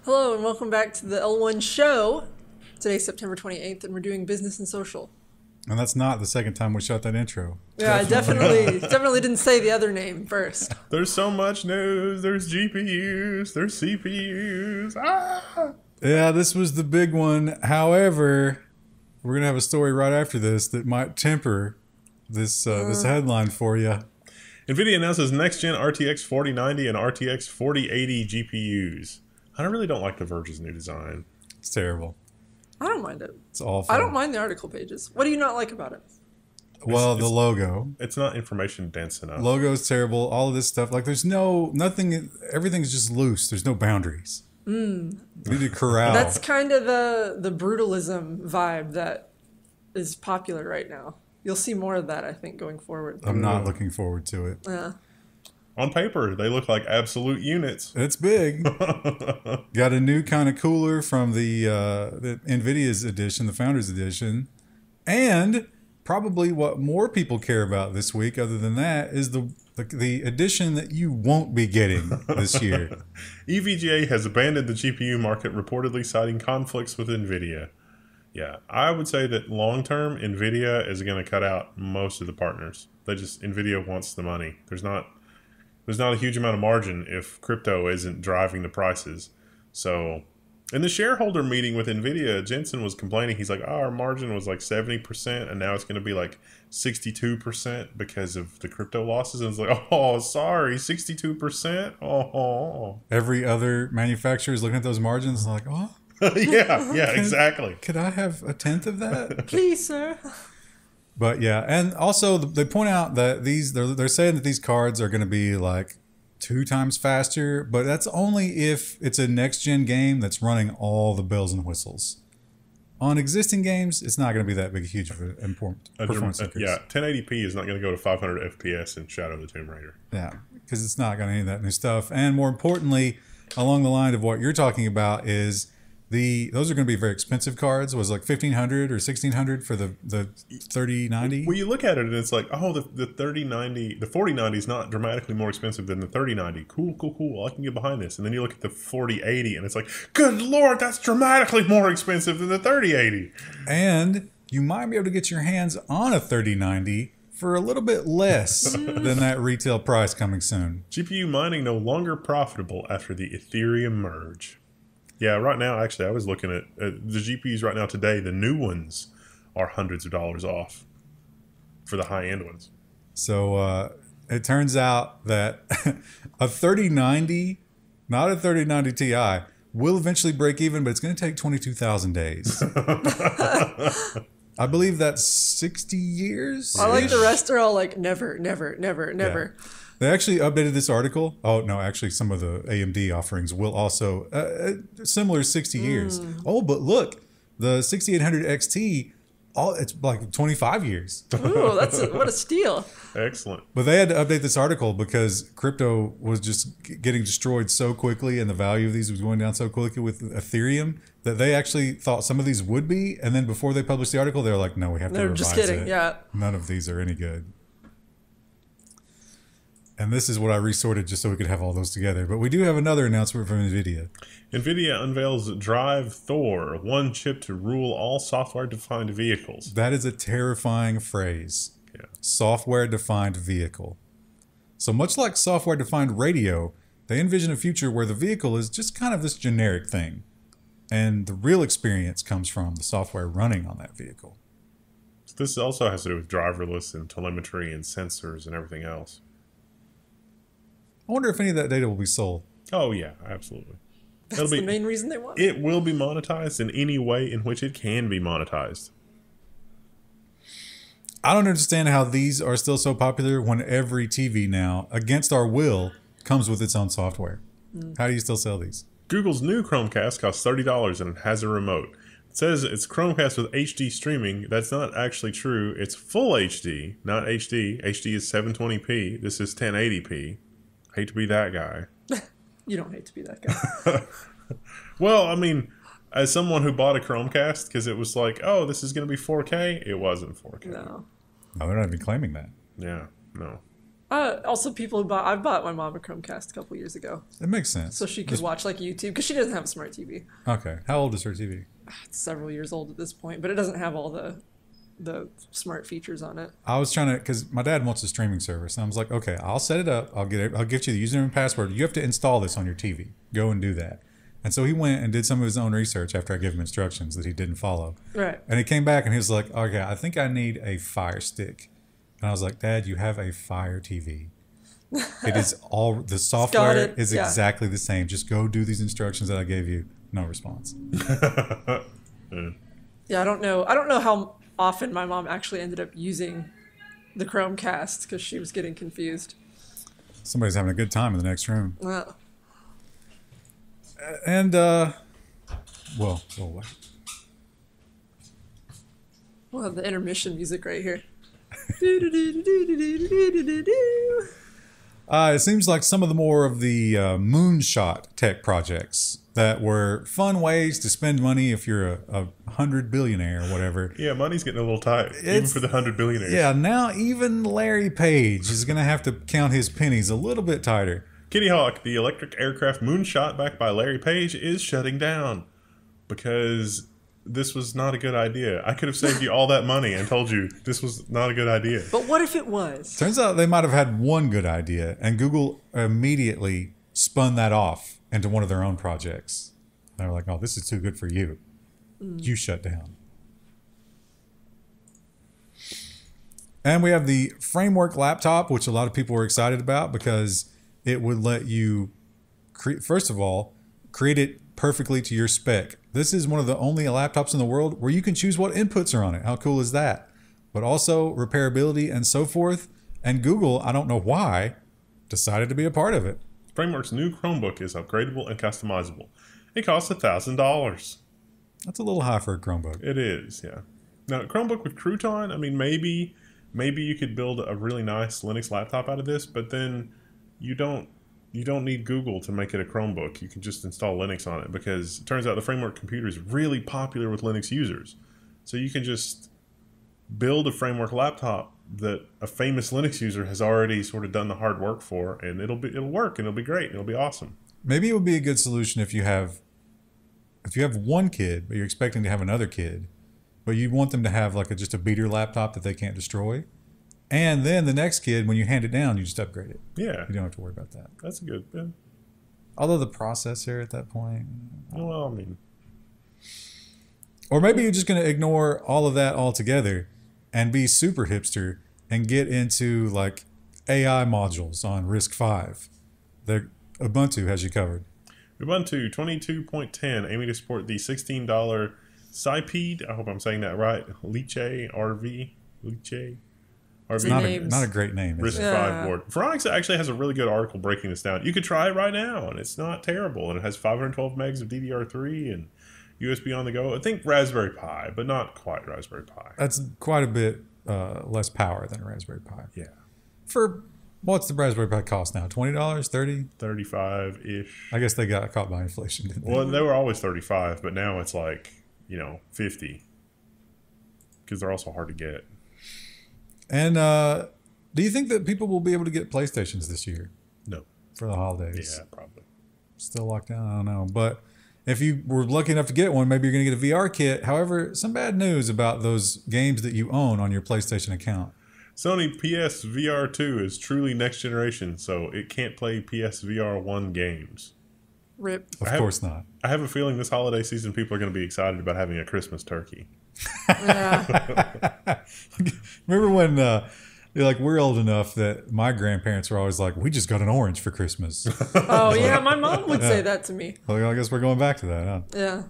Hello and welcome back to the L1 show. Today's September 28th and we're doing business and social. And that's not the second time we shot that intro. Yeah, I definitely didn't say the other name first. There's so much news. There's GPUs. There's CPUs. Ah! Yeah, this was the big one. However, we're going to have a story right after this that might temper this this headline for you. Nvidia announces next-gen RTX 4090 and RTX 4080 GPUs. I really don't like the Verge's new design. It's terrible. I don't mind it. It's awful. I don't mind the article pages. What do you not like about it? Well, the logo. It's not information dense enough. Logo's terrible. All of this stuff. Like, there's nothing. Everything's just loose. There's no boundaries. We need to corral. That's kind of the brutalism vibe that is popular right now. You'll see more of that, I think, going forward. I'm not looking forward to it. Yeah. On paper, they look like absolute units. It's big. Got a new kind of cooler from the Nvidia's edition, the Founders Edition. And probably what more people care about this week, other than that, is the edition that you won't be getting this year. EVGA has abandoned the GPU market, reportedly citing conflicts with Nvidia. Yeah, I would say that long-term, Nvidia is going to cut out most of the partners. Nvidia wants the money. There's not a huge amount of margin if crypto isn't driving the prices. So in the shareholder meeting with Nvidia, Jensen was complaining. He's like, oh, our margin was like 70%, and now it's going to be like 62% because of the crypto losses. And it's like, oh, sorry, 62%? Oh. Every other manufacturer is looking at those margins and like, oh. yeah, exactly. Could I have a tenth of that? Please, sir. But yeah, and also they point out that they're saying that these cards are going to be like 2 times faster, but that's only if it's a next gen game that's running all the bells and whistles. On existing games, it's not going to be that big a huge of an important performance increase. Yeah, 1080p is not going to go to 500 FPS in Shadow of the Tomb Raider. Yeah, because it's not got any of that new stuff. And more importantly, along the line of what you're talking about is those are going to be very expensive cards. It was like $1,500 or $1,600 for the 3090. Well, you look at it and it's like, oh, the 3090, the 4090 is not dramatically more expensive than the 3090. Cool. I can get behind this. And then you look at the 4080 and it's like, good Lord, that's dramatically more expensive than the 3080. And you might be able to get your hands on a 3090 for a little bit less than that retail price coming soon. GPU mining no longer profitable after the Ethereum merge. Yeah, right now, actually, I was looking at the GPUs right now today. The new ones are hundreds of dollars off for the high-end ones. So it turns out that a 3090, not a 3090 Ti, will eventually break even, but it's going to take 22,000 days. I believe that's 60 years. I like the rest are all like never. Yeah. They actually updated this article. Oh, no, actually, some of the AMD offerings will also, similar 60 years. Oh, but look, the 6800 XT, it's like 25 years. Ooh, what a steal. Excellent. But they had to update this article because crypto was just getting destroyed so quickly and the value of these was going down so quickly with Ethereum that they actually thought some of these would be. And then before they published the article, they were like, no, we have to revise it. Just kidding, yeah. None of these are any good. And this is what I resorted just so we could have all those together. But we do have another announcement from Nvidia. Nvidia unveils Drive Thor, one chip to rule all software-defined vehicles. That is a terrifying phrase. Yeah. Software-defined vehicle. So much like software-defined radio, they envision a future where the vehicle is just kind of this generic thing. And the real experience comes from the software running on that vehicle. This also has to do with driverless and telemetry and sensors and everything else. I wonder if any of that data will be sold. Oh, yeah, absolutely. That's the main reason they want it. It will be monetized in any way in which it can be monetized. I don't understand how these are still so popular when every TV now, against our will, comes with its own software. How do you still sell these? Google's new Chromecast costs $30 and it has a remote. It says it's Chromecast with HD streaming. That's not actually true. It's full HD, not HD. HD is 720p. This is 1080p. Hate to be that guy. You don't hate to be that guy. Well, I mean, as someone who bought a Chromecast because it was like, oh, this is going to be 4K, it wasn't 4K. No. No, they're not even claiming that. Yeah, no. Also, people who I bought my mom a Chromecast a couple years ago, It makes sense. so she could watch like YouTube because she doesn't have a smart TV. Okay. How old is her TV? It's several years old at this point, but it doesn't have all the smart features on it. I was trying to, because my dad wants a streaming service, and I was like, okay, I'll set it up. I'll get you the username and password. You have to install this on your TV. Go and do that. And so he went and did some of his own research after I gave him instructions that he didn't follow. Right. And he came back and he was like, okay, I think I need a Fire Stick. And I was like, Dad, you have a Fire TV. It is all, the software is exactly the same. Just go do these instructions that I gave you. No response. Yeah, I don't know how often my mom actually ended up using the Chromecast because she was getting confused. Somebody's having a good time in the next room. Well, And, well, wait. we'll have the intermission music right here. It seems like some of the more of the moonshot tech projects that were fun ways to spend money if you're a 100 billionaire or whatever. Yeah, money's getting a little tight, even for the 100 billionaires. Yeah, now even Larry Page is going to have to count his pennies a little bit tighter. Kitty Hawk, the electric aircraft moonshot backed by Larry Page, is shutting down because this was not a good idea. I could have saved you all that money and told you this was not a good idea. But what if it was? Turns out they might have had one good idea, and Google immediately spun that off into one of their own projects. They were like, oh, this is too good for you. You shut down. And we have the Framework laptop, which a lot of people were excited about because it would let you, first of all, create it perfectly to your spec. This is one of the only laptops in the world where you can choose what inputs are on it. How cool is that? But also repairability and so forth. And Google, I don't know why, decided to be a part of it. Framework's new Chromebook is upgradable and customizable. It costs $1,000. That's a little high for a Chromebook. It is, yeah. Now, a Chromebook with Crouton, I mean, maybe you could build a really nice Linux laptop out of this, but then you don't need Google to make it a Chromebook. You can just install Linux on it because it turns out the Framework computer is really popular with Linux users. So you can just build a Framework laptop that a famous Linux user has already sort of done the hard work for, and it'll work and it'll be great and it'll be awesome. Maybe it would be a good solution if you have one kid, but you're expecting to have another kid, but you want them to have like just a beater laptop that they can't destroy. And then the next kid, when you hand it down, you just upgrade it. Yeah. You don't have to worry about that. That's a good, yeah. Although the processor at that point. Well, I mean. Or maybe you're just going to ignore all of that altogether and be super hipster and get into like AI modules on RISC-V. The Ubuntu has you covered. Ubuntu 22.10 aiming to support the $16 Sipeed. I hope I'm saying that right. LicheeRV. LicheeRV. It's not a great name. RISC-V board. Veronica actually has a really good article breaking this down. You could try it right now, and it's not terrible. And it has 512 megs of DDR3 and USB on the go. I think Raspberry Pi, but not quite Raspberry Pi. That's quite a bit less power than a Raspberry Pi. Yeah. For what's the Raspberry Pi cost now? $20? $30? 35-ish. I guess they got caught by inflation, didn't they? Well, they were always 35, but now it's like, 50. Because they're also hard to get. And do you think that people will be able to get PlayStations this year? No. For the holidays? Yeah, probably. Still locked down? I don't know. But if you were lucky enough to get one, maybe you're going to get a VR kit. However, some bad news about those games that you own on your PlayStation account. Sony PSVR 2 is truly next generation, so it can't play PSVR 1 games. Rip. Of course not. I have a feeling this holiday season people are going to be excited about having a Christmas turkey. Yeah. Remember when we're old enough that my grandparents were always like, we just got an orange for Christmas. Oh, yeah, my mom would say that to me. Well, I guess we're going back to that, huh? Yeah.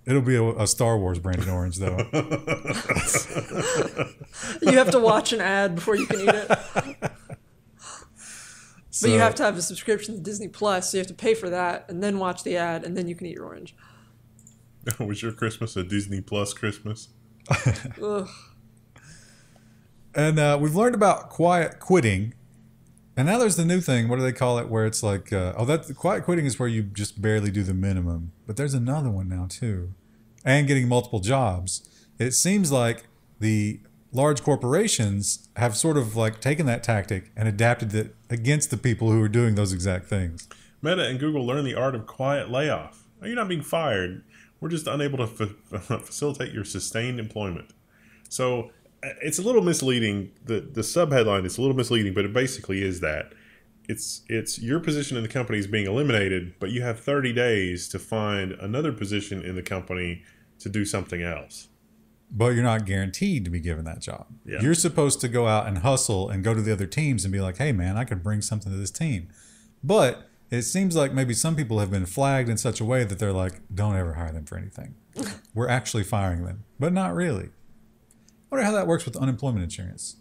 It'll be a Star Wars branded orange, though. You have to watch an ad before you can eat it. So, but you have to have a subscription to Disney Plus, so you have to pay for that and then watch the ad, and then you can eat your orange. Was your Christmas a Disney Plus Christmas? Ugh. And we've learned about quiet quitting. And now there's the new thing. What do they call it? Where it's like, quiet quitting is where you just barely do the minimum. But there's another one now, too. And getting multiple jobs. It seems like the large corporations have sort of like taken that tactic and adapted it against the people who are doing those exact things. Meta and Google learned the art of quiet layoff. You're not being fired. We're just unable to facilitate your sustained employment. So it's a little misleading. The subheadline is a little misleading, but it basically is that. It's your position in the company is being eliminated, but you have 30 days to find another position in the company to do something else. But you're not guaranteed to be given that job. Yeah. You're supposed to go out and hustle and go to the other teams and be like, hey, man, I could bring something to this team. But it seems like maybe some people have been flagged in such a way that they're like, don't ever hire them for anything. We're actually firing them, but not really. I wonder how that works with unemployment insurance.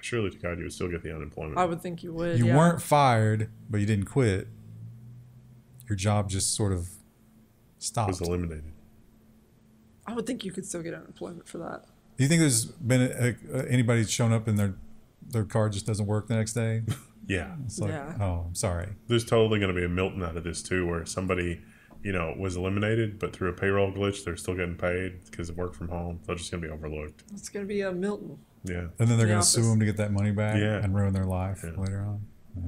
Surely to God, you would still get the unemployment. I would think you would. You yeah. weren't fired, but you didn't quit. Your job just sort of stopped. Was eliminated. I would think you could still get unemployment for that. Do you think there's been anybody shown up and their car just doesn't work the next day? Yeah. It's like, Yeah. oh, I'm sorry. There's totally going to be a Milton out of this too, where somebody, was eliminated, but through a payroll glitch, they're still getting paid because of work from home. They're just going to be overlooked. It's going to be a Milton. Yeah. And then they're The going to sue office. them to get that money back Yeah. and ruin their life later on. Yeah.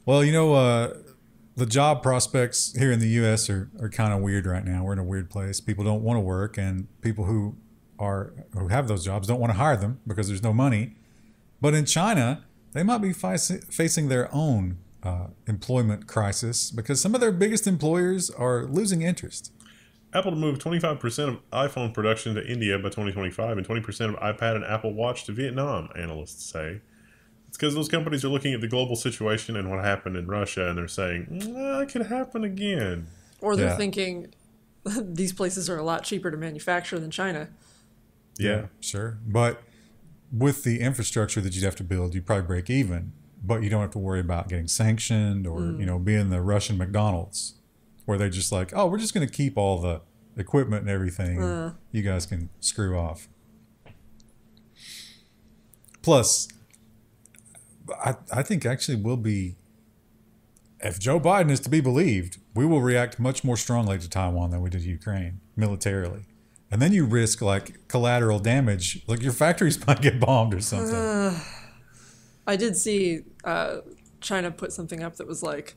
Well, the job prospects here in the U.S. are kind of weird right now. We're in a weird place. People don't want to work, and people who have those jobs don't want to hire them because there's no money. But in China, they might be facing their own employment crisis because some of their biggest employers are losing interest. Apple to move 25% of iPhone production to India by 2025 and 20% of iPad and Apple Watch to Vietnam, analysts say. It's because those companies are looking at the global situation and what happened in Russia, and they're saying, it could happen again. Or they're Yeah. thinking these places are a lot cheaper to manufacture than China. Yeah, sure. But with the infrastructure that you'd have to build, you'd probably break even. But you don't have to worry about getting sanctioned or, being the Russian McDonald's where they're just like, oh, we're just going to keep all the equipment and everything. You guys can screw off. Plus, I think actually we'll be, if Joe Biden is to be believed, we will react much more strongly to Taiwan than we did to Ukraine militarily. And then you risk like collateral damage, like your factories might get bombed or something. I did see China put something up that was like,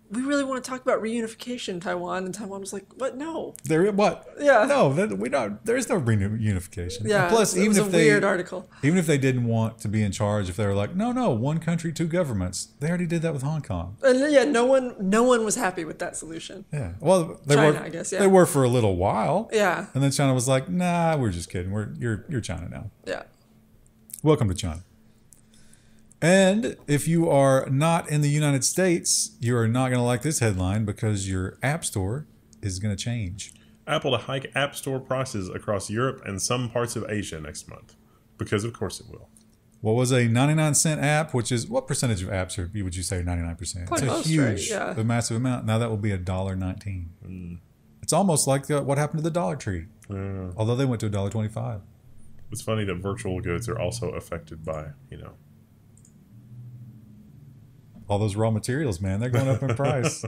we really want to talk about reunification in Taiwan. And Taiwan was like, what? No. What? Yeah. No, we don't. There is no reunification. Yeah. And plus, it was a weird article. Even if they didn't want to be in charge, if they were like, no, one country, two governments, they already did that with Hong Kong. And yeah, no one was happy with that solution. Yeah. Well, they China, were. I guess, yeah. They were for a little while. Yeah. And then China was like, nah, we're just kidding. You're China now. Yeah. Welcome to China. And if you are not in the United States, you are not going to like this headline because your app store is going to change. Apple to hike App Store prices across Europe and some parts of Asia next month. Because of course it will. What was a 99-cent app, which is what percentage of apps would you say are 99%? Quite it's a most, huge, right? Yeah. a massive amount. Now that will be $1.19. It's almost like what happened to the Dollar Tree. Although they went to $1.25. It's funny that virtual goods are also affected by, All those raw materials, man, they're going up in price.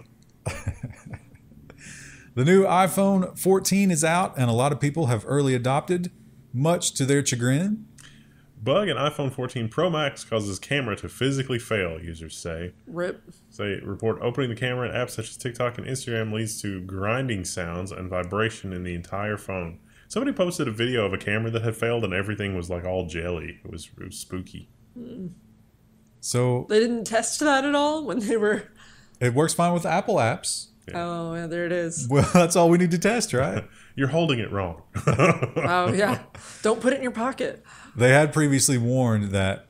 The new iPhone 14 is out, and a lot of people have early adopted, much to their chagrin. Bug in iPhone 14 Pro Max causes camera to physically fail, users say. Rip. They report opening the camera in apps such as TikTok and Instagram leads to grinding sounds and vibration in the entire phone. Somebody posted a video of a camera that had failed, and everything was like all jelly. It was spooky. So They didn't test that at all when they were. it works fine with Apple apps. Oh, yeah, there it is. Well, that's all we need to test, right? You're holding it wrong. Oh, yeah. Don't put it in your pocket. They had previously warned that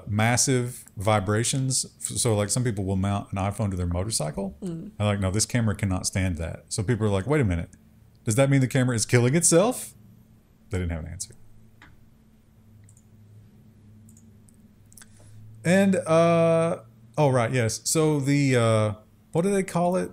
massive vibrations, so like some people will mount an iPhone to their motorcycle. And like, no, this camera cannot stand that. So people are like, wait a minute. Does that mean the camera is killing itself? They didn't have an answer. And, oh, right, yes. So the, what do they call it?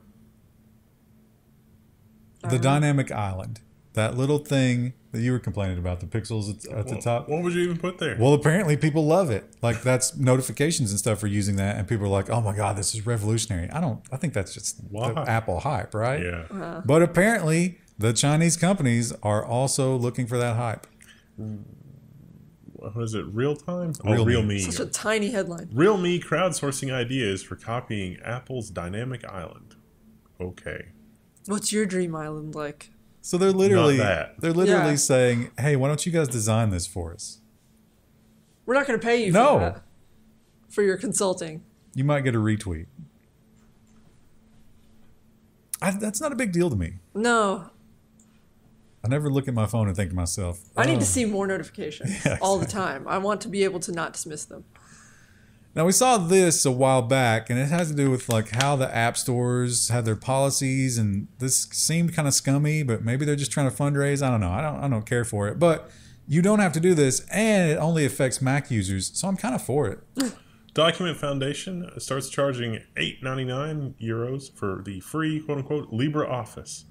The dynamic island. That little thing that you were complaining about, the pixels at the top. What would you even put there? Well, apparently people love it. Like that's notifications and stuff are using that, and people are like, "Oh my god, this is revolutionary." I think that's just Why? the Apple hype, right? Yeah. But apparently, the Chinese companies are also looking for that hype. What is it? Real time? Realme. Such a tiny headline. Realme crowdsourcing ideas for copying Apple's dynamic island. Okay. What's your dream island like? So they're literally Not that. Yeah. saying, "Hey, why don't you guys design this for us? We're not going to pay you No. for that. For your consulting. You might get a retweet." That's not a big deal to me. No. I never look at my phone and think to myself, I need "Oh." to see more notifications all the time. I want to be able to not dismiss them. Now, we saw this a while back, and it has to do with like how the app stores had their policies, and this seemed kind of scummy, but maybe they're just trying to fundraise. I don't know. I don't care for it, but you don't have to do this, and it only affects Mac users, so I'm kind of for it. Document Foundation starts charging €8.99 for the free quote-unquote LibreOffice.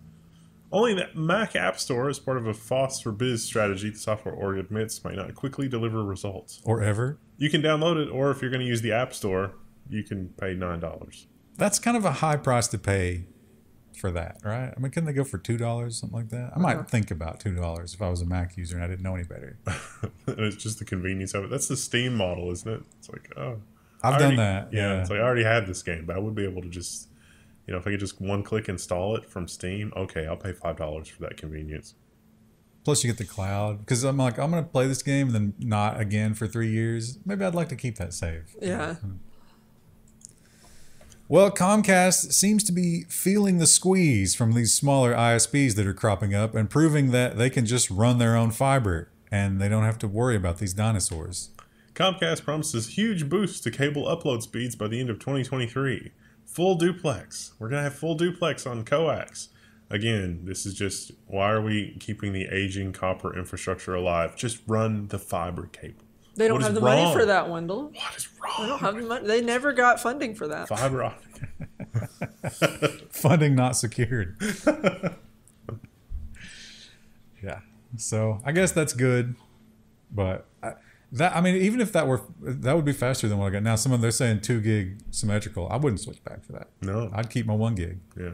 Only the Mac App Store, as part of a FOSS for Biz strategy, the software org admits might not quickly deliver results. Or ever. You can download it, or if you're going to use the App Store, you can pay $9. That's kind of a high price to pay for that, right? I mean, couldn't they go for $2, something like that? I might think about $2 if I was a Mac user and I didn't know any better. And it's just the convenience of it. That's the Steam model, isn't it? It's like, oh. I've done that. Yeah, it's like I already had this game, but I would be able to just, if I could just one click install it from Steam, okay, I'll pay $5 for that convenience. Plus, you get the cloud. Because I'm like, I'm going to play this game and then not again for 3 years. Maybe I'd like to keep that save. Yeah. Well, Comcast seems to be feeling the squeeze from these smaller ISPs that are cropping up and proving that they can just run their own fiber and they don't have to worry about these dinosaurs. Comcast promises huge boost to cable upload speeds by the end of 2023. Full duplex. We're going to have full duplex on coax. Again, this is just, why are we keeping the aging copper infrastructure alive? Just run the fiber cable. They don't What have is the money wrong? for that, Wendell. What is wrong? They don't have the money. They never got funding for that. Fiber optic. Funding not secured. Yeah. So I guess that's good. But even if that would be faster than what I got now. They're saying 2 gig symmetrical. I wouldn't switch back for that. No. I'd keep my 1 gig. Yeah.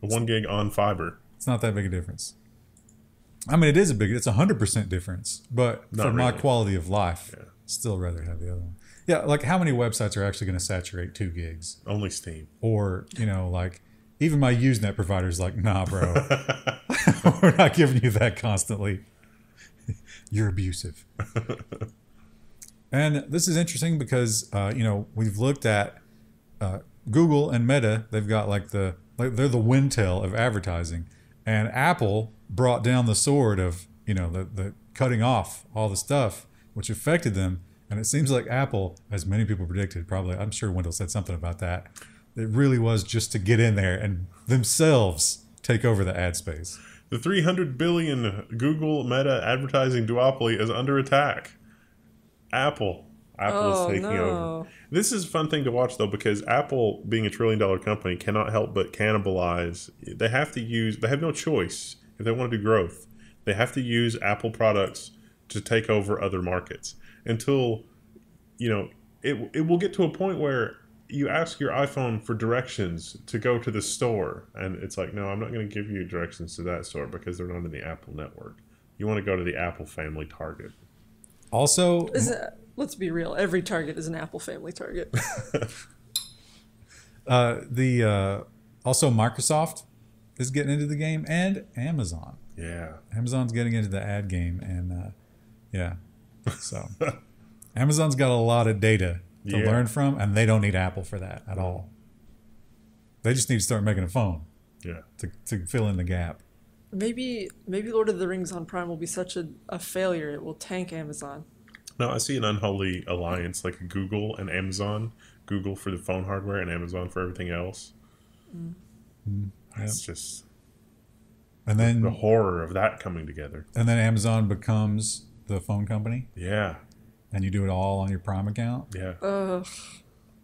1 gig on fiber. It's not that big a difference. I mean, it's a 100% difference, but Not for my really. quality of life, Yeah. still rather have the other one. Yeah, like how many websites are actually going to saturate 2 gigs? Only Steam. Or, like even my Usenet provider's like, nah, bro, we're not giving you that constantly. You're abusive. And this is interesting because, we've looked at Google and Meta. They've got they're the Wintel of advertising. And Apple brought down the sword of, the cutting off all the stuff, which affected them. And it seems like Apple, as many people predicted, probably, I'm sure Wendell said something about that. It really was just to get in there and themselves take over the ad space. The $300 billion Google Meta advertising duopoly is under attack. Apple is taking over. This is a fun thing to watch, though, because Apple, being a $1 trillion company, cannot help but cannibalize. They have no choice if they want to do growth. They have to use Apple products to take over other markets until, it will get to a point where you ask your iPhone for directions to go to the store, and it's like, no, I'm not going to give you directions to that store because they're not in the Apple network. You want to go to the Apple family Target. Also, Let's be real. Every Target is an Apple family Target. also Microsoft is getting into the game, and Amazon. Yeah. Amazon's getting into the ad game, and so Amazon's got a lot of data to learn from, and they don't need Apple for that at all. They just need to start making a phone. Yeah. To fill in the gap. Maybe Lord of the Rings on Prime will be such a failure it will tank Amazon. No, I see an unholy alliance like Google and Amazon. Google for the phone hardware and Amazon for everything else. It's just And then the horror of that coming together. And then Amazon becomes the phone company, Yeah. and you do it all on your Prime account. Yeah. Ugh.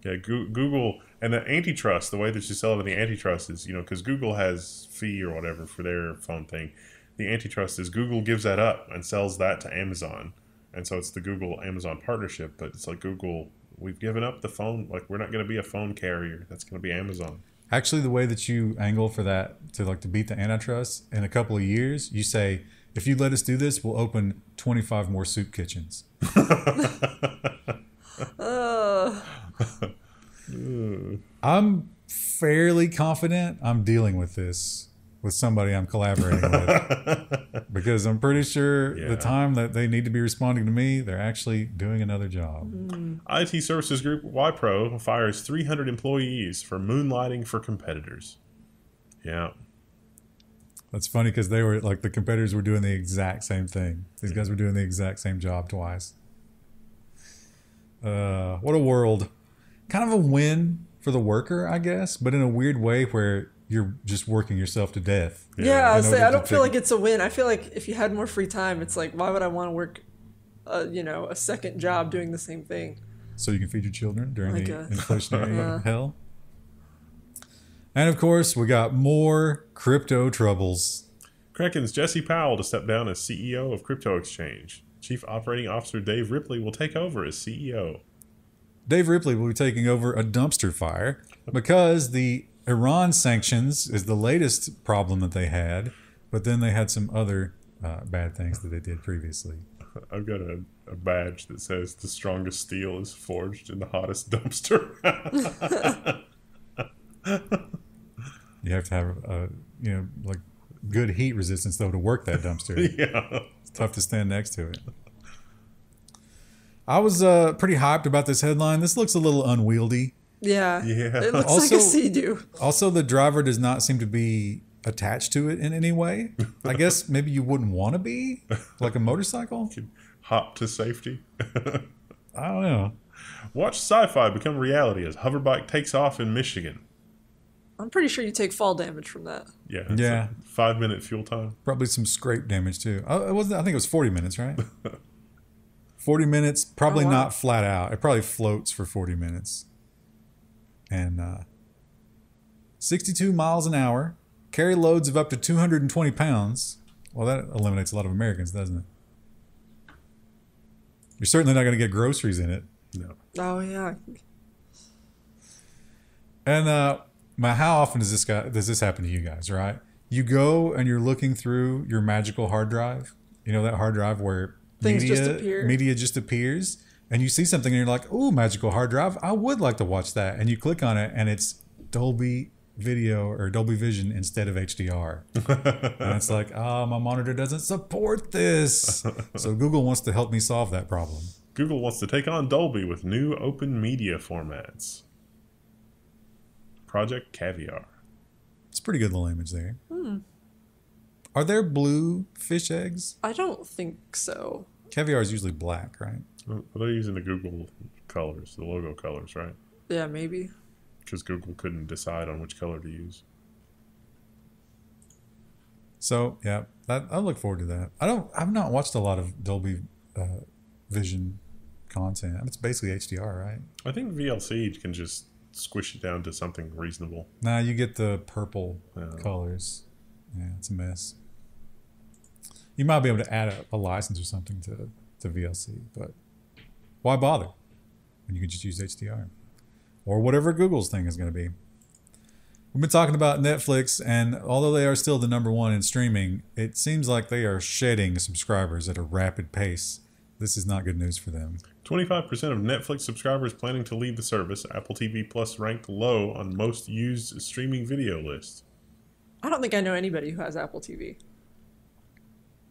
Yeah, Google and the antitrust, the way that you sell it in the antitrust is, because Google has fee or whatever for their phone thing. The antitrust is Google gives that up and sells that to Amazon. And so it's the Google-Amazon partnership, but it's like Google, we've given up the phone. Like, we're not going to be a phone carrier. That's going to be Amazon. Actually, the way that you angle for that to beat the antitrust in a couple of years, you say, If you let us do this, we'll open 25 more soup kitchens. I'm fairly confident I'm dealing with this with somebody I'm collaborating with. Because I'm pretty sure the time that they need to be responding to me, they're actually doing another job. IT services group Wipro fires 300 employees for moonlighting for competitors. Yeah. That's funny because they were like the competitors were doing the exact same thing. These guys were doing the exact same job twice. What a world. Kind of a win for the worker, I guess, but in a weird way where you're just working yourself to death. Yeah, I don't feel like it's a win. I feel like if you had more free time, it's like, why would I want to work, a second job doing the same thing? So you can feed your children during the inflationary hell. And of course, we got more crypto troubles. Kraken's Jesse Powell to step down as CEO of crypto exchange. Chief Operating Officer Dave Ripley will take over as CEO. Dave Ripley will be taking over a dumpster fire because the Iran sanctions is the latest problem that they had, but then they had some other bad things that they did previously. I've got a badge that says the strongest steel is forged in the hottest dumpster. You have to have, like good heat resistance, though, to work that dumpster. Yeah. It's tough to stand next to it. I was pretty hyped about this headline. This looks a little unwieldy. Yeah. It looks Also, like a Sea-Doo. Also, the driver does not seem to be attached to it in any way. I guess maybe you wouldn't want to be, like a motorcycle. Hop to safety. I don't know. Watch sci-fi become reality as hoverbike takes off in Michigan. I'm pretty sure you take fall damage from that. Yeah. Yeah. 5-minute fuel time. Probably some scrape damage too. I think it was 40 minutes, right? 40 minutes, probably not flat out. It probably floats for 40 minutes. And 62 miles an hour, carry loads of up to 220 pounds. Well, that eliminates a lot of Americans, doesn't it? You're certainly not going to get groceries in it. No. Oh, yeah. And how often does this happen to you guys, right? You go and you're looking through your magical hard drive. You know that hard drive where media just appears, and you see something and you're like, "Ooh, magical hard drive! I would like to watch that." And you click on it, and it's Dolby Video or Dolby Vision instead of HDR. And it's like, my monitor doesn't support this. So Google wants to help me solve that problem. Google wants to take on Dolby with new open media formats. Project Caviar. It's a pretty good little image there. Are there blue fish eggs? I don't think so. Caviar is usually black, right? Well, they're using the Google colors, the logo colors, right? Yeah, maybe. Because Google couldn't decide on which color to use. So yeah, I look forward to that. I've not watched a lot of Dolby Vision content. It's basically HDR, right? I think VLC can just squish it down to something reasonable. Nah, you get the purple colors. Yeah, it's a mess. You might be able to add a license or something to VLC, but why bother when you can just use HDR? Or whatever Google's thing is going to be. We've been talking about Netflix, and although they are still the #1 in streaming, it seems like they are shedding subscribers at a rapid pace. This is not good news for them. 25% of Netflix subscribers planning to leave the service. Apple TV Plus ranked low on most used streaming video list. I don't think I know anybody who has Apple TV.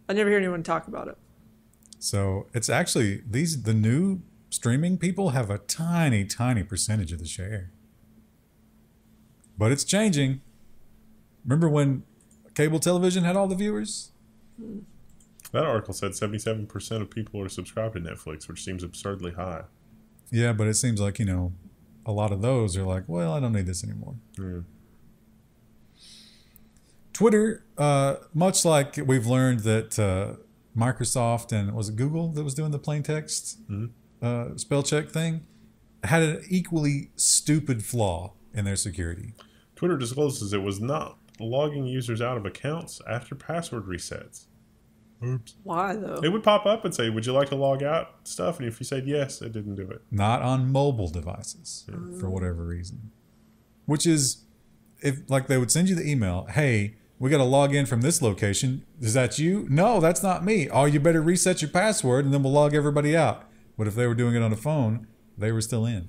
I never hear anyone talk about it. So it's actually the new streaming people have a tiny, tiny percentage of the share. But it's changing. Remember when cable television had all the viewers? That article said 77% of people are subscribed to Netflix, which seems absurdly high. Yeah, but it seems like, a lot of those are like, well, I don't need this anymore. Mm. Twitter, much like we've learned that Microsoft and was it Google that was doing the plain text spell check thing, had an equally stupid flaw in their security. Twitter discloses it was not logging users out of accounts after password resets. Oops. Why, though? It would pop up and say, would you like to log out stuff? And if you said yes, it didn't do it. Not on mobile devices for whatever reason. Which is, if like they would send you the email, hey, We got to log in from this location. Is that you? No, that's not me. Oh, you better reset your password and then we'll log everybody out. But if they were doing it on the phone, they were still in.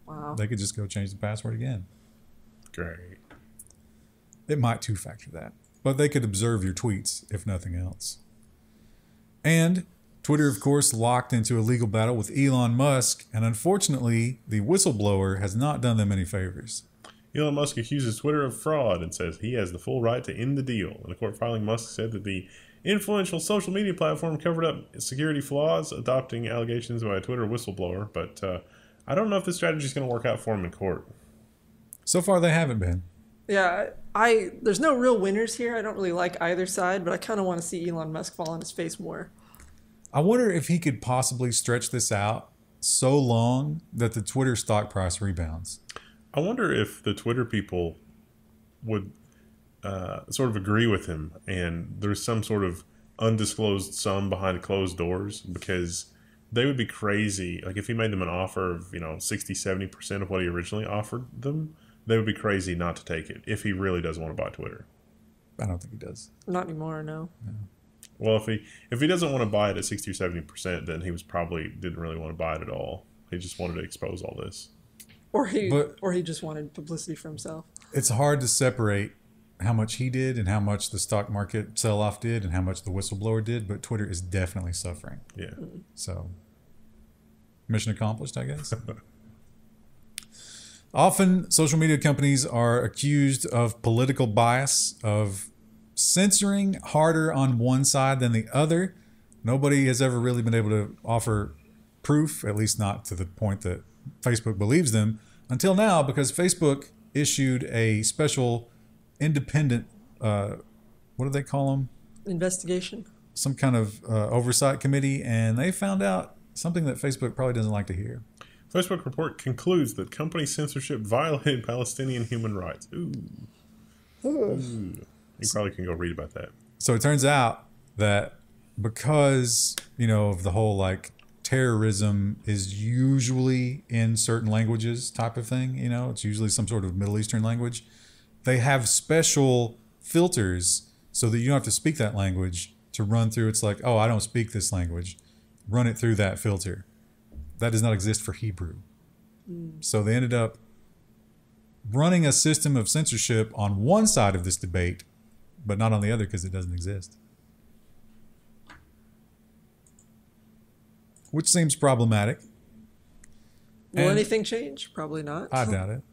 Wow. They could just go change the password again. Great. It might two-factor that. But they could observe your tweets, if nothing else. And Twitter, of course, locked into a legal battle with Elon Musk. And unfortunately, the whistleblower has not done them any favors. Elon Musk accuses Twitter of fraud and says he has the full right to end the deal. In a court filing, Musk said that the influential social media platform covered up security flaws, adopting allegations by a Twitter whistleblower. But I don't know if this strategy is going to work out for him in court. So far, they haven't been. Yeah, there's no real winners here. I don't really like either side, but I kind of want to see Elon Musk fall on his face more. I wonder if he could possibly stretch this out so long that the Twitter stock price rebounds. I wonder if the Twitter people would sort of agree with him and there's some sort of undisclosed sum behind closed doors, because they would be crazy. Like if he made them an offer of, 60-70% of what he originally offered them, they would be crazy not to take it if he really does want to buy Twitter. I don't think he does. Not anymore, no. Well, if he doesn't want to buy it at 60 or 70%, then he didn't really want to buy it at all. He just wanted to expose all this. Or he just wanted publicity for himself. It's hard to separate how much he did and how much the stock market sell-off did and how much the whistleblower did, but Twitter is definitely suffering. Yeah. So, mission accomplished, I guess. Often, social media companies are accused of political bias, of censoring harder on one side than the other. Nobody has ever really been able to offer proof, at least not to the point that Facebook believes them, until now, because Facebook issued a special independent, what do they call them? Investigation. Some kind of oversight committee, and they found out something that Facebook probably doesn't like to hear. Facebook report concludes that company censorship violated Palestinian human rights. Ooh. Ooh. You probably can go read about that. So it turns out that because, of the whole terrorism is usually in certain languages type of thing, it's usually some sort of Middle Eastern language. They have special filters so that you don't have to speak that language to run through. It's like, oh, I don't speak this language. Run it through that filter. That does not exist for Hebrew. So they ended up running a system of censorship on one side of this debate, but not on the other because it doesn't exist. Which seems problematic. Will anything change? Probably not. I doubt it.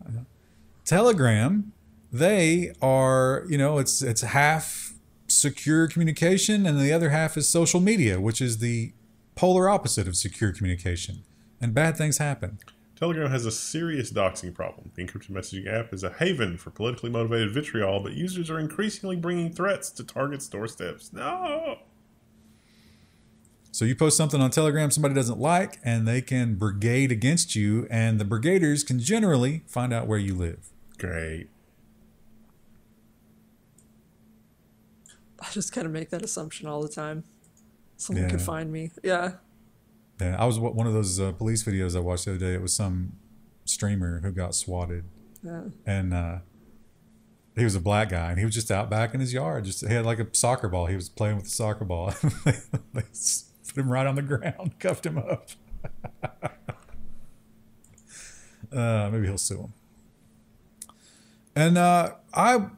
Telegram, they are, it's half secure communication and the other half is social media, which is the polar opposite of secure communication. And bad things happen. Telegram has a serious doxing problem. The encrypted messaging app is a haven for politically motivated vitriol, but users are increasingly bringing threats to targets' doorsteps. No! So you post something on Telegram somebody doesn't like, and they can brigade against you, and the brigaders can generally find out where you live. Great. I just kind of make that assumption all the time. Someone could find me. Yeah. Yeah, I was one of those police videos I watched the other day. It was some streamer who got swatted. Yeah. And he was a black guy, and he was just out back in his yard. He had like a soccer ball. He was playing with the soccer ball. They put him right on the ground, cuffed him up. Maybe he'll sue him. And I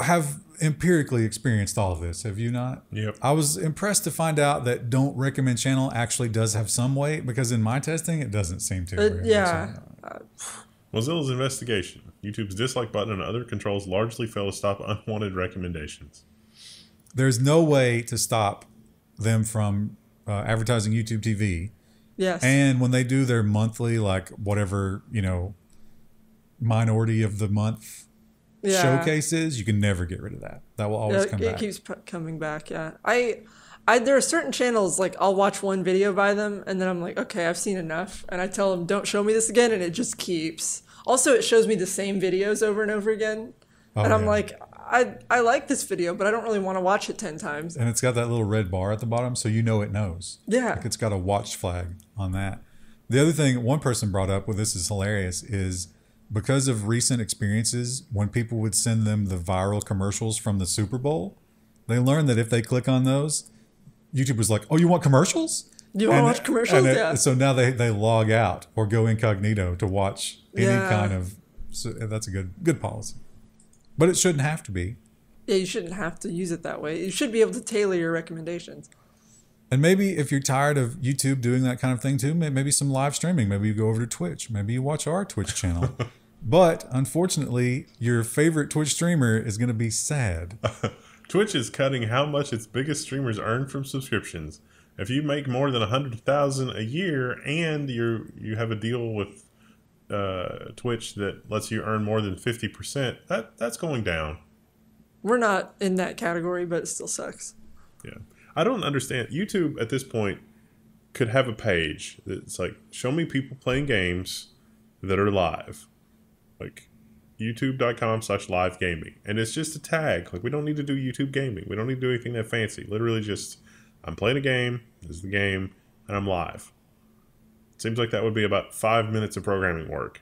have empirically experienced all of this. Have you not? Yep. I was impressed to find out that don't recommend channel actually does have some weight, because in my testing, it doesn't seem to. Yeah. Mozilla's investigation. YouTube's dislike button and other controls largely fail to stop unwanted recommendations. There's no way to stop them from advertising YouTube TV. Yes. And when they do their monthly, whatever, minority of the month showcases, you can never get rid of that. That will always come back. It keeps coming back. Yeah. There are certain channels, I'll watch one video by them and then I'm like, okay, I've seen enough. And I tell them, don't show me this again. And it just keeps. Also, it shows me the same videos over and over again. And I'm like, I like this video, but I don't really want to watch it 10 times. And it's got that little red bar at the bottom, so it knows. Yeah. It's got a watch flag on that. The other thing one person brought up, this is hilarious, is because of recent experiences, when people would send them the viral commercials from the Super Bowl, they learned that if they click on those, YouTube was like, "Oh, you want commercials? You want to watch commercials?" Yeah. So now they log out or go incognito to watch any kind of. So that's a good policy, but it shouldn't have to be. Yeah, you shouldn't have to use it that way. You should be able to tailor your recommendations. And maybe if you're tired of YouTube doing that kind of thing too, maybe some live streaming. Maybe you go over to Twitch. Maybe you watch our Twitch channel. But unfortunately, your favorite Twitch streamer is going to be sad. Twitch is cutting how much its biggest streamers earn from subscriptions. If you make more than 100,000 a year and you have a deal with Twitch that lets you earn more than 50%, that's going down. We're not in that category, but it still sucks. Yeah. I don't understand. YouTube at this point could have a page that's like, show me people playing games that are live. Like youtube.com/live gaming. And it's just a tag. Like, we don't need to do YouTube gaming. We don't need to do anything that fancy. Literally just, I'm playing a game, this is the game, and I'm live. It seems like that would be about 5 minutes of programming work,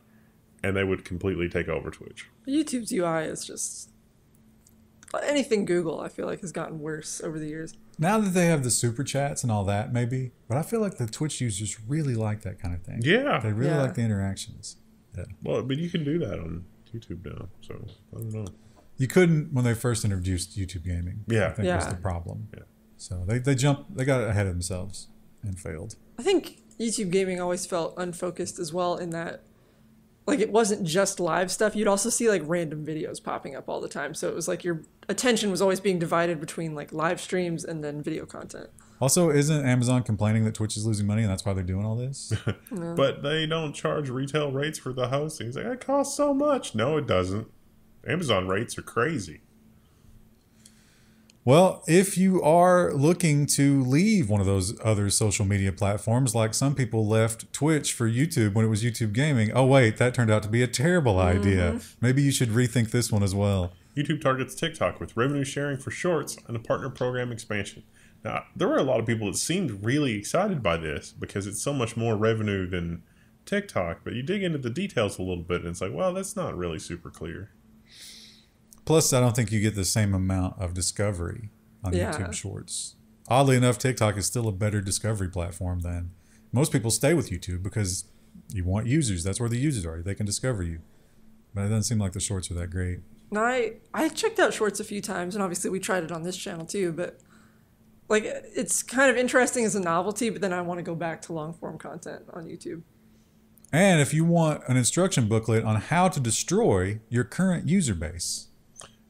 and they would completely take over Twitch. YouTube's UI is just... anything Google, I feel like, has gotten worse over the years. Now that they have the super chats and all that, maybe. But I feel like the Twitch users really like that kind of thing. Yeah. They really like the interactions. Yeah. Well, but you can do that on YouTube now, so I don't know. You couldn't when they first introduced YouTube gaming. Yeah. I think was the problem. Yeah. So they got ahead of themselves and failed. I think YouTube gaming always felt unfocused as well, in that, like, it wasn't just live stuff. You'd also see like random videos popping up all the time. So it was like your attention was always being divided between like live streams and then video content. Also, isn't Amazon complaining that Twitch is losing money and that's why they're doing all this? No. But they don't charge retail rates for the hosting. It's like, it costs so much. No, it doesn't. Amazon rates are crazy. Well, if you are looking to leave one of those other social media platforms, like some people left Twitch for YouTube when it was YouTube gaming. Oh, wait, that turned out to be a terrible idea. Maybe you should rethink this one as well. YouTube targets TikTok with revenue sharing for shorts and a partner program expansion. Now, there were a lot of people that seemed really excited by this because it's so much more revenue than TikTok. But you dig into the details a little bit and it's like, well, that's not really super clear. Plus, I don't think you get the same amount of discovery on YouTube Shorts. Oddly enough, TikTok is still a better discovery platform than most people stay with YouTube because you want users. That's where the users are. They can discover you. But it doesn't seem like the Shorts are that great. No, I checked out Shorts a few times, and obviously we tried it on this channel too, but like, it's kind of interesting as a novelty, but then I want to go back to long form content on YouTube. And if you want an instruction booklet on how to destroy your current user base.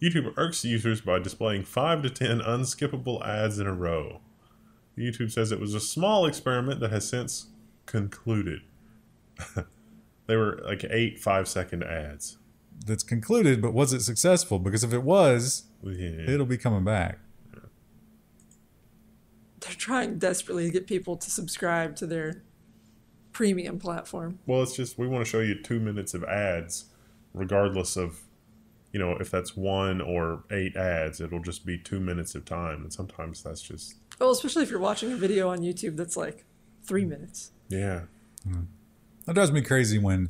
YouTube irks users by displaying 5 to 10 unskippable ads in a row. YouTube says it was a small experiment that has since concluded. They were like 8 5-second ads. That's concluded, but was it successful? Because if it was, it'll be coming back. They're trying desperately to get people to subscribe to their premium platform. Well, it's just, we want to show you 2 minutes of ads, regardless of, you know, if that's 1 or 8 ads, it'll just be 2 minutes of time. And sometimes that's just... Well, especially if you're watching a video on YouTube that's like 3 minutes. Yeah. That drives me crazy when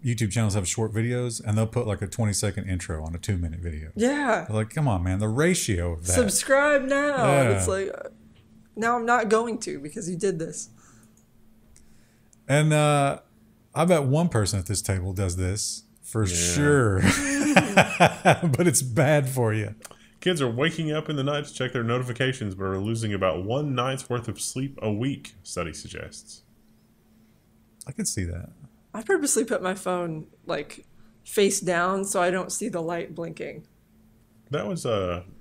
YouTube channels have short videos and they'll put like a 20-second intro on a 2-minute video. Yeah. They're like, come on, man, the ratio of that. Subscribe now. Yeah. And it's like, now I'm not going to because you did this. And I bet one person at this table does this for sure. But it's bad for you. Kids are waking up in the night to check their notifications, but are losing about 1 night's worth of sleep a week, study suggests. I could see that. I purposely put my phone like face down so I don't see the light blinking. That was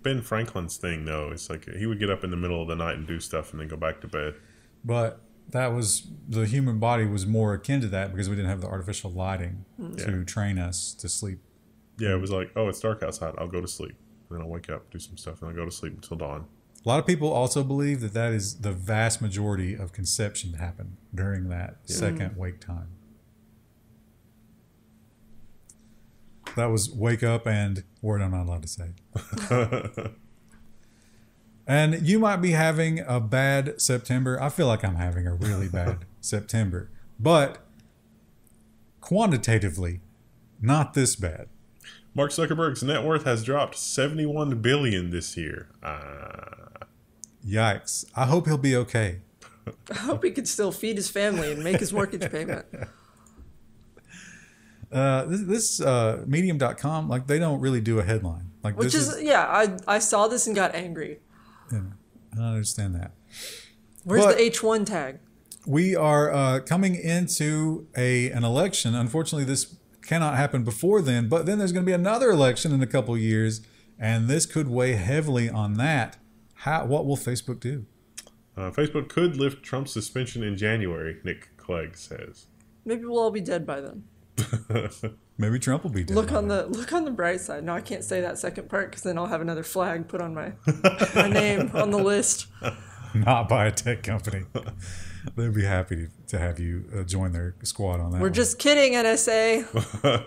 Ben Franklin's thing, though. It's like he would get up in the middle of the night and do stuff and then go back to bed. But that was, the human body was more akin to that because we didn't have the artificial lighting to train us to sleep. Yeah, it was like, oh, it's dark outside. I'll go to sleep. And then I'll wake up, do some stuff, and I'll go to sleep until dawn. A lot of people also believe that that is the vast majority of conception to happen during that second wake time. That was wake up and word I'm not allowed to say. And you might be having a bad September. I feel like I'm having a really bad September. But quantitatively, not this bad. Mark Zuckerberg's net worth has dropped $71 billion this year. Yikes. I hope he'll be okay. I hope he could still feed his family and make his mortgage payment. This medium.com, like, they don't really do a headline. Like, Which this is, yeah, I saw this and got angry. Yeah, I don't understand that. Where's But the H1 tag? we are coming into an election. Unfortunately, this cannot happen before then, but then there's going to be another election in a couple of years, and this could weigh heavily on that. What will Facebook do? Facebook could lift Trump's suspension in January, Nick Clegg says. Maybe we'll all be dead by then. Maybe Trump will be dead. Look on the bright side. No, I can't say that second part because then I'll have another flag put on my name on the list. Not by a tech company. They'd be happy to have you join their squad on that. We're just kidding, NSA.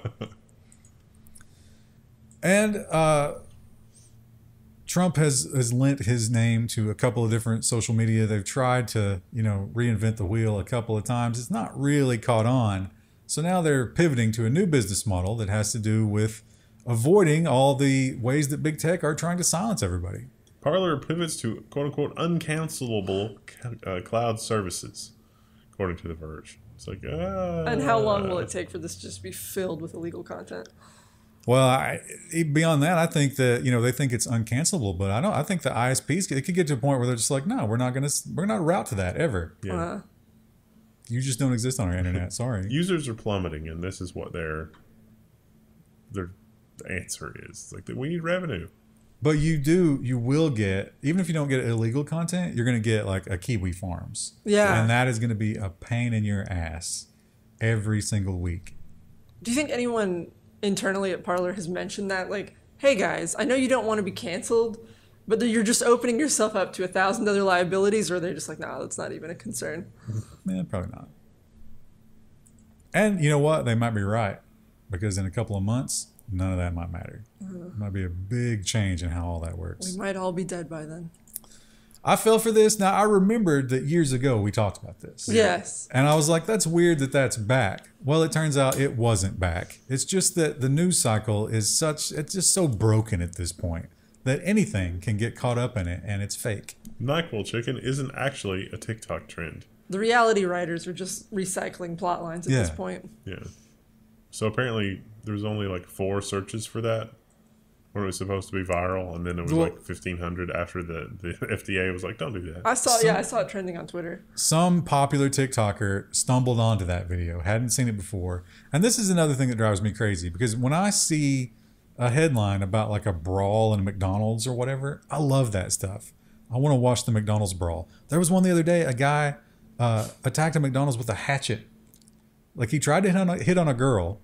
And Trump has lent his name to a couple of different social media. They've tried to, reinvent the wheel a couple of times. It's not really caught on. So now they're pivoting to a new business model that has to do with avoiding all the ways that big tech are trying to silence everybody. Parler pivots to quote-unquote uncancelable cloud services, according to The Verge. It's like, And how long will it take for this to just be filled with illegal content? Well, beyond that, I think that they think it's uncancelable, but I think the ISPs, it could get to a point where they're just like, no, we're not route to that ever. Yeah. You just don't exist on our internet. Sorry. Users are plummeting, and this is what their answer is. Like, we need revenue. But you will get, even if you don't get illegal content, you're going to get like a Kiwi Farms. Yeah. And that is going to be a pain in your ass every single week. Do you think anyone internally at Parler has mentioned that? Like, hey guys, I know you don't want to be canceled, but you're just opening yourself up to 1,000 other liabilities, or are they just like, nah, that's not even a concern? Man, probably not. And you know what? They might be right, because in a couple of months, none of that might matter. It might be a big change in how all that works. We might all be dead by then. I fell for this. Now, I remembered that years ago we talked about this. Yes. And I was like, that's weird that that's back. Well, it turns out it wasn't back. It's just that the news cycle is it's just so broken at this point that anything can get caught up in it, and it's fake. NyQuil chicken isn't actually a TikTok trend. The reality writers are just recycling plot lines at this point. Yeah. So apparently there was only like 4 searches for that when it was supposed to be viral, and then it was like 1,500 after the FDA was like, don't do that. I saw it trending on Twitter. Some popular TikToker stumbled onto that video, hadn't seen it before. And this is another thing that drives me crazy, because when I see a headline about like a brawl in a McDonald's or whatever, I love that stuff. I want to watch the McDonald's brawl. There was one the other day, a guy attacked a McDonald's with a hatchet. Like, he tried to hit on a girl.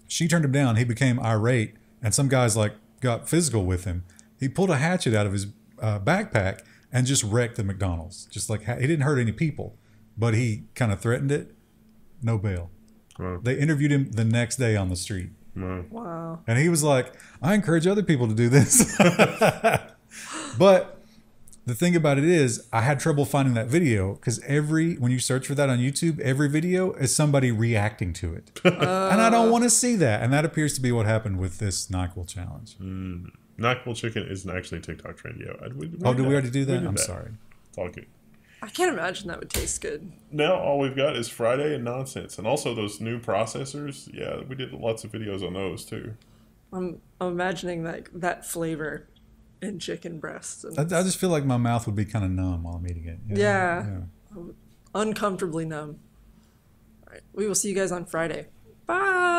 She turned him down. He became irate, and some guys like got physical with him. He pulled a hatchet out of his backpack and just wrecked the McDonald's. Just like, he didn't hurt any people, but he kind of threatened it. No bail. Wow. They interviewed him the next day on the street. Wow. And he was like, I encourage other people to do this. But the thing about it is, I had trouble finding that video, because when you search for that on YouTube, every video is somebody reacting to it. And I don't want to see that. And that appears to be what happened with this NyQuil challenge. NyQuil chicken isn't actually a TikTok trend yet. Did we already do that? I'm sorry. It's all good. I can't imagine that would taste good. Now all we've got is Friday and nonsense. And also those new processors. Yeah, we did lots of videos on those too. I'm imagining that flavor in chicken breasts. And I just feel like my mouth would be kind of numb while I'm eating it. Yeah. Uncomfortably numb. All right. We will see you guys on Friday. Bye.